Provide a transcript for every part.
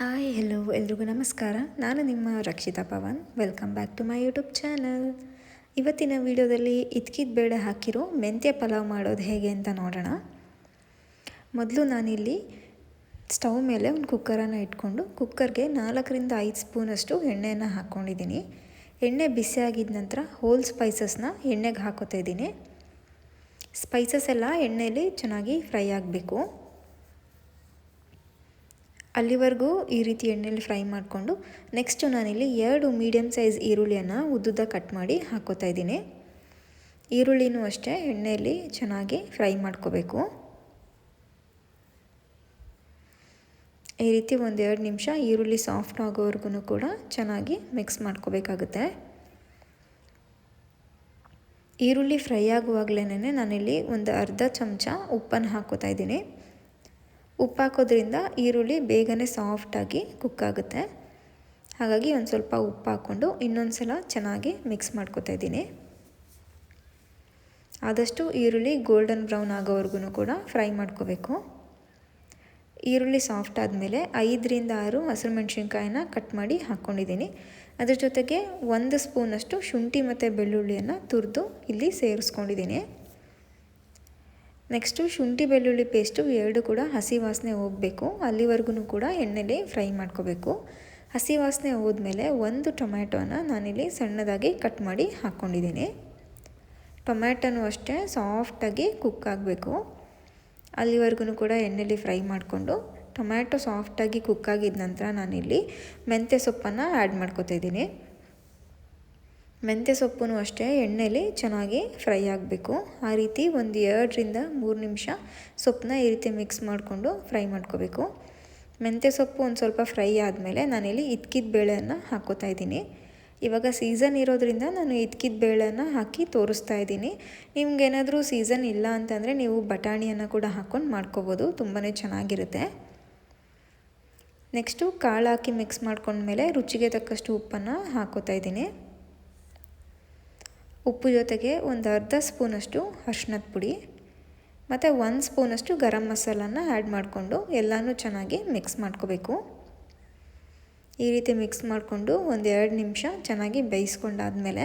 Hi hello ಎಲ್ರಿಗೂ ನಮಸ್ಕಾರ. ನಾನು ನಿಮ್ಮ Rakshita Pavan. Welcome back to my YouTube channel. ಇವತ್ತಿನ ವಿಡಿಯೋದಲ್ಲಿ ಇದ್ಕಿದ ಬೇಳೆ ಹಾಕಿರೋ ಮೆಂತ್ಯ ಪಲಾವ್ ಮಾಡೋದು ಹೇಗೆ ಅಂತ ನೋಡೋಣ. ಮೊದಲು ನಾನಿಲ್ಲಿ ಸ್ಟವ್ ಮೇಲೆ ಒಂದು ಕುಕ್ಕರನ್ನು ಇಟ್ಕೊಂಡು ಕುಕ್ಕರ್ಗೆ 4ರಿಂದ 5 ಸ್ಪೂನಷ್ಟು ಎಣ್ಣೆಯನ್ನು ಹಾಕ್ಕೊಂಡಿದ್ದೀನಿ. ಎಣ್ಣೆ ಬಿಸಿಯಾಗಿದ್ದ ನಂತರ ಹೋಲ್ ಸ್ಪೈಸಸ್ನ ಎಣ್ಣೆಗೆ ಹಾಕೋತಾ ಇದ್ದೀನಿ. ಸ್ಪೈಸಸ್ ಎಲ್ಲ ಎಣ್ಣೆಯಲ್ಲಿ ಚೆನ್ನಾಗಿ ಫ್ರೈ ಆಗಬೇಕು. ಅಲ್ಲಿವರೆಗೂ ಈ ರೀತಿ ಎಣ್ಣೆಯಲ್ಲಿ ಫ್ರೈ ಮಾಡಿಕೊಂಡು ನೆಕ್ಸ್ಟು ನಾನಿಲ್ಲಿ 2 ಮೀಡಿಯಮ್ ಸೈಜ್ ಈರುಳ್ಳಿಯನ್ನು ಉದ್ದುದ್ದ ಕಟ್ ಮಾಡಿ ಹಾಕ್ಕೋತಾ ಇದ್ದೀನಿ. ಈರುಳ್ಳಿನೂ ಅಷ್ಟೇ ಎಣ್ಣೆಯಲ್ಲಿ ಚೆನ್ನಾಗಿ ಫ್ರೈ ಮಾಡ್ಕೋಬೇಕು. ಈ ರೀತಿ 1-2 ನಿಮಿಷ ಈರುಳ್ಳಿ ಸಾಫ್ಟ್ ಆಗೋವರೆಗೂ ಕೂಡ ಚೆನ್ನಾಗಿ ಮಿಕ್ಸ್ ಮಾಡ್ಕೋಬೇಕಾಗುತ್ತೆ. ಈರುಳ್ಳಿ ಫ್ರೈ ಆಗುವಾಗಲೇ ನಾನಿಲ್ಲಿ ಒಂದು ಅರ್ಧ ಚಮಚ ಉಪ್ಪನ್ನು ಹಾಕ್ಕೋತಾ ಇದ್ದೀನಿ. ಉಪ್ಪು ಹಾಕೋದ್ರಿಂದ ಈರುಳ್ಳಿ ಬೇಗನೆ ಸಾಫ್ಟಾಗಿ ಕುಕ್ ಆಗುತ್ತೆ. ಹಾಗಾಗಿ ಒಂದು ಸ್ವಲ್ಪ ಉಪ್ಪು ಹಾಕ್ಕೊಂಡು ಇನ್ನೊಂದು ಸಲ ಚೆನ್ನಾಗಿ ಮಿಕ್ಸ್ ಮಾಡ್ಕೋತಾ ಇದ್ದೀನಿ. ಆದಷ್ಟು ಈರುಳ್ಳಿ ಗೋಲ್ಡನ್ ಬ್ರೌನ್ ಆಗೋವರೆಗೂ ಕೂಡ ಫ್ರೈ ಮಾಡ್ಕೋಬೇಕು. ಈರುಳ್ಳಿ ಸಾಫ್ಟ್ ಆದಮೇಲೆ 5ರಿಂದ 6 ಹಸಿರು ಮೆಣಸಿನ್ಕಾಯಿನ ಕಟ್ ಮಾಡಿ ಹಾಕ್ಕೊಂಡಿದ್ದೀನಿ. ಅದ್ರ ಜೊತೆಗೆ 1 ಸ್ಪೂನಷ್ಟು ಶುಂಠಿ ಮತ್ತು ಬೆಳ್ಳುಳ್ಳಿಯನ್ನು ತುರಿದು ಇಲ್ಲಿ ಸೇರಿಸ್ಕೊಂಡಿದ್ದೀನಿ. ನೆಕ್ಸ್ಟು ಶುಂಠಿ ಬೆಳ್ಳುಳ್ಳಿ ಪೇಸ್ಟು 2 ಕೂಡ ಹಸಿ ವಾಸನೆ ಹೋಗಬೇಕು. ಅಲ್ಲಿವರೆಗೂ ಕೂಡ ಎಣ್ಣೆಲಿ ಫ್ರೈ ಮಾಡ್ಕೋಬೇಕು. ಹಸಿ ವಾಸನೆ ಹೋದ್ಮೇಲೆ 1 ಟೊಮ್ಯಾಟೋನ ನಾನಿಲ್ಲಿ ಸಣ್ಣದಾಗಿ ಕಟ್ ಮಾಡಿ ಹಾಕ್ಕೊಂಡಿದ್ದೀನಿ. ಟೊಮ್ಯಾಟೋನು ಅಷ್ಟೇ ಸಾಫ್ಟಾಗಿ ಕುಕ್ ಆಗಬೇಕು. ಅಲ್ಲಿವರೆಗೂ ಕೂಡ ಎಣ್ಣೆಲಿ ಫ್ರೈ ಮಾಡಿಕೊಂಡು ಟೊಮ್ಯಾಟೊ ಸಾಫ್ಟಾಗಿ ಕುಕ್ ಆಗಿದ ನಂತರ ನಾನಿಲ್ಲಿ ಮೆಂತ್ಯ ಸೊಪ್ಪನ್ನು ಆ್ಯಡ್ ಮಾಡ್ಕೋತಾ ಇದ್ದೀನಿ. ಮೆಂತ್ಯ ಸೊಪ್ಪು ಅಷ್ಟೇ ಎಣ್ಣೆಲಿ ಚೆನ್ನಾಗಿ ಫ್ರೈ ಆಗಬೇಕು. ಆ ರೀತಿ 2ರಿಂದ 3 ನಿಮಿಷ ಸೊಪ್ಪನ್ನ ಈ ರೀತಿ ಮಿಕ್ಸ್ ಮಾಡಿಕೊಂಡು ಫ್ರೈ ಮಾಡ್ಕೋಬೇಕು. ಮೆಂತ್ಯ ಸೊಪ್ಪು ಒಂದು ಸ್ವಲ್ಪ ಫ್ರೈ ಆದಮೇಲೆ ನಾನಿಲ್ಲಿ ಇದ್ಕಿದ ಬೇಳೆಯನ್ನು ಹಾಕ್ಕೋತಾ ಇದ್ದೀನಿ. ಇವಾಗ ಸೀಸನ್ ಇರೋದ್ರಿಂದ ನಾನು ಇದ್ಕಿದ ಬೇಳೆಯನ್ನು ಹಾಕಿ ತೋರಿಸ್ತಾ ಇದ್ದೀನಿ. ನಿಮ್ಗೇನಾದರೂ ಸೀಸನ್ ಇಲ್ಲ ಅಂತಂದರೆ ನೀವು ಬಟಾಣಿಯನ್ನು ಕೂಡ ಹಾಕ್ಕೊಂಡು ಮಾಡ್ಕೋಬೋದು. ತುಂಬಾ ಚೆನ್ನಾಗಿರುತ್ತೆ. ನೆಕ್ಸ್ಟು ಕಾಳು ಹಾಕಿ ಮಿಕ್ಸ್ ಮಾಡ್ಕೊಂಡ್ಮೇಲೆ ರುಚಿಗೆ ತಕ್ಕಷ್ಟು ಉಪ್ಪನ್ನು ಹಾಕ್ಕೋತಾ ಇದ್ದೀನಿ. ಉಪ್ಪು ಜೊತೆಗೆ ಒಂದು ಅರ್ಧ ಸ್ಪೂನಷ್ಟು ಅರಿಶಿಣದ ಪುಡಿ ಮತ್ತು 1 ಸ್ಪೂನಷ್ಟು ಗರಂ ಮಸಾಲನ ಆ್ಯಡ್ ಮಾಡಿಕೊಂಡು ಎಲ್ಲನೂ ಚೆನ್ನಾಗಿ ಮಿಕ್ಸ್ ಮಾಡ್ಕೋಬೇಕು. ಈ ರೀತಿ ಮಿಕ್ಸ್ ಮಾಡಿಕೊಂಡು 1-2 ನಿಮಿಷ ಚೆನ್ನಾಗಿ ಬೇಯಿಸ್ಕೊಂಡಾದಮೇಲೆ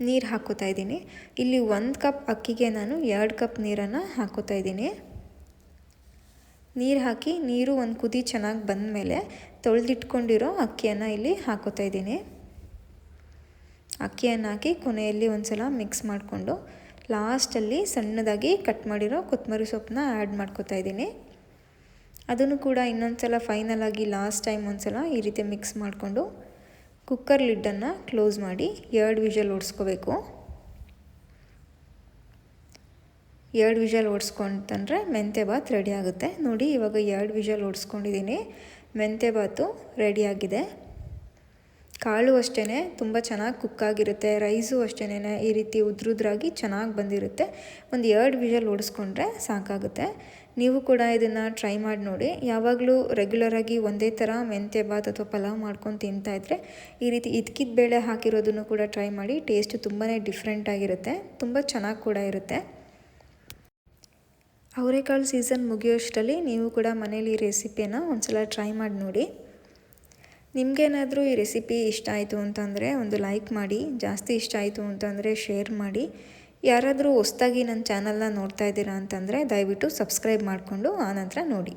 ನೀರು ಹಾಕ್ಕೋತಾ ಇದ್ದೀನಿ. ಇಲ್ಲಿ 1 ಕಪ್ ಅಕ್ಕಿಗೆ ನಾನು 2 ಕಪ್ ನೀರನ್ನು ಹಾಕ್ಕೋತಾ ಇದ್ದೀನಿ. ನೀರು ಹಾಕಿ ನೀರು ಒಂದು ಕುದಿ ಚೆನ್ನಾಗಿ ಬಂದಮೇಲೆ ತೊಳೆದಿಟ್ಕೊಂಡಿರೋ ಅಕ್ಕಿಯನ್ನು ಇಲ್ಲಿ ಹಾಕ್ಕೋತಾ ಇದ್ದೀನಿ. ಅಕ್ಕಿಯನ್ನು ಹಾಕಿ ಕೊನೆಯಲ್ಲಿ ಒಂದು ಸಲ ಮಿಕ್ಸ್ ಮಾಡಿಕೊಂಡು ಲಾಸ್ಟಲ್ಲಿ ಸಣ್ಣದಾಗಿ ಕಟ್ ಮಾಡಿರೋ ಕೊತ್ತಂಬರಿ ಸೊಪ್ಪನ್ನ ಆ್ಯಡ್ ಮಾಡ್ಕೋತಾ ಇದ್ದೀನಿ. ಅದನ್ನು ಕೂಡ ಇನ್ನೊಂದು ಸಲ ಫೈನಲಾಗಿ ಲಾಸ್ಟ್ ಟೈಮ್ ಒಂದು ಸಲ ಈ ರೀತಿ ಮಿಕ್ಸ್ ಮಾಡಿಕೊಂಡು ಕುಕ್ಕರ್ ಲಿಡ್ಡನ್ನು ಕ್ಲೋಸ್ ಮಾಡಿ 2 ವಿಷಲ್ ಓಡಿಸ್ಕೋಬೇಕು. 2 ವಿಷಲ್ ಓಡಿಸ್ಕೊಂತಂದರೆ ಮೆಂತ್ಯ ಬಾತ್ ರೆಡಿ ಆಗುತ್ತೆ. ನೋಡಿ ಇವಾಗ 2 ವಿಷಲ್ ಓಡಿಸ್ಕೊಂಡಿದ್ದೀನಿ. ಮೆಂತ್ಯ ಬಾತು ರೆಡಿಯಾಗಿದೆ. ಕಾಳು ಅಷ್ಟೇ ತುಂಬ ಚೆನ್ನಾಗಿ ಕುಕ್ಕಾಗಿರುತ್ತೆ. ರೈಸು ಅಷ್ಟೇ ಈ ರೀತಿ ಉದ್ರುದ್ರಾಗಿ ಚೆನ್ನಾಗಿ ಬಂದಿರುತ್ತೆ. 2 ವಿಷಲ್ ಓಡಿಸ್ಕೊಂಡ್ರೆ ಸಾಕಾಗುತ್ತೆ. ನೀವು ಕೂಡ ಇದನ್ನು ಟ್ರೈ ಮಾಡಿ ನೋಡಿ. ಯಾವಾಗಲೂ ರೆಗ್ಯುಲರಾಗಿ ಒಂದೇ ಥರ ಮೆಂತ್ಯ ಬಾತ್ ಅಥವಾ ಪಲಾವ್ ಮಾಡ್ಕೊಂಡು ತಿಂತಾಯಿದ್ರೆ ಈ ರೀತಿ ಇದ್ಕಿದ ಬೇಳೆ ಹಾಕಿರೋದನ್ನು ಕೂಡ ಟ್ರೈ ಮಾಡಿ. ಟೇಸ್ಟು ತುಂಬಾ ಡಿಫ್ರೆಂಟಾಗಿರುತ್ತೆ. ತುಂಬ ಚೆನ್ನಾಗಿ ಕೂಡ ಇರುತ್ತೆ. ಅವರೆಕಾಳು ಸೀಸನ್ ಮುಗಿಯೋಷ್ಟರಲ್ಲಿ ನೀವು ಕೂಡ ಮನೇಲಿ ಈ ರೆಸಿಪಿಯನ್ನು ಒಂದ್ಸಲ ಟ್ರೈ ಮಾಡಿ ನೋಡಿ. ನಿಮಗೇನಾದರೂ ಈ ರೆಸಿಪಿ ಇಷ್ಟ ಆಯಿತು ಅಂತಂದರೆ ಒಂದು ಲೈಕ್ ಮಾಡಿ. ಜಾಸ್ತಿ ಇಷ್ಟ ಆಯಿತು ಅಂತಂದರೆ ಶೇರ್ ಮಾಡಿ. ಯಾರಾದರೂ ಹೊಸ್ದಾಗಿ ನನ್ನ ಚಾನಲ್ನ ನೋಡ್ತಾ ಇದ್ದೀರಾ ಅಂತಂದರೆ ದಯವಿಟ್ಟು ಸಬ್ಸ್ಕ್ರೈಬ್ ಮಾಡಿಕೊಂಡು ಆನಂತರ ನೋಡಿ.